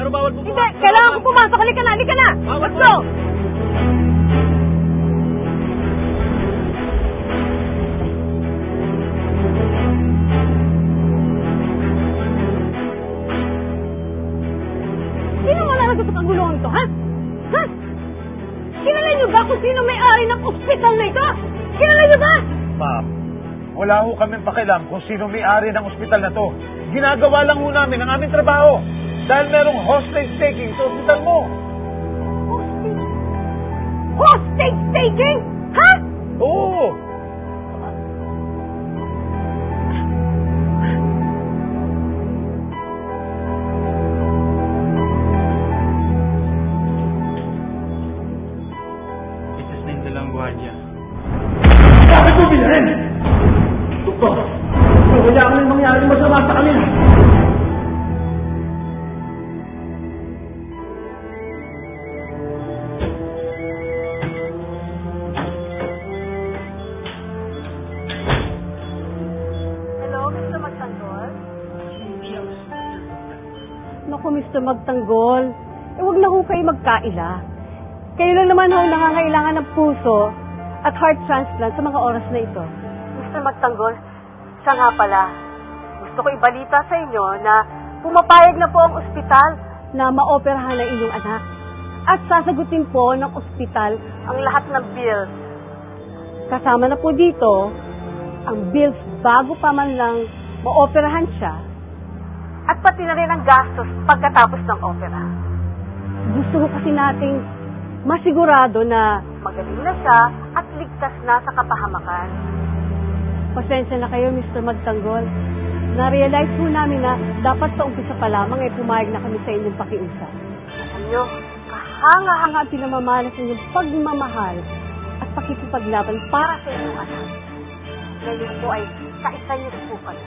Pero bawal mo Hindi, pumasok. kailangan ko pumasok. Halika na, halika na! Let's go! Sino mo nalagot sa kaguluhan ito, ha? Ha? Kilala niyo ba kung sino may-ari ng ospital na ito? Kilala niyo ba? Ma'am, wala ho kaming pakialam kung sino may-ari ng ospital na to. Ginagawa lang ho namin ang aming trabaho dahil merong hostage taking sa ospital mo. Hostage taking? Ha? Oo! Isis na yung dalang gwardiya. Bakit mo bilhin? Doktor, wala kami mangyari masama sa kanila. Hello, Mr. Magtanggol? Naku, Mr. Magtanggol. Huwag na ho kayo magkaila. Kayo lang naman ho nangangailangan ng puso at heart transplant sa mga oras na ito. Mr. Magtanggol, siya nga pala. Gusto ko ibalita sa inyo na pumapayag na po ang ospital na maoperahan ang inyong anak. At sasagutin po ng ospital ang lahat ng bills. Kasama na po dito ang bills bago pa man lang maoperahan siya at pati na rin ang gastos pagkatapos ng opera. Gusto ko kasi nating masigurado na magaling na siya at ligtas na sa kapahamakan. Pasensya na kayo, Mr. Magtanggol. Na-realize po namin na dapat sa umpisa pa lamang ay pumayag na kami sa inyong pakiusap. Alam nyo, kahanga-hanga ang pinamamalas ng inyong pagmamahal at pakikipaglaban para sa inyong anak. Ngayon po ay kaisa niyo po kami.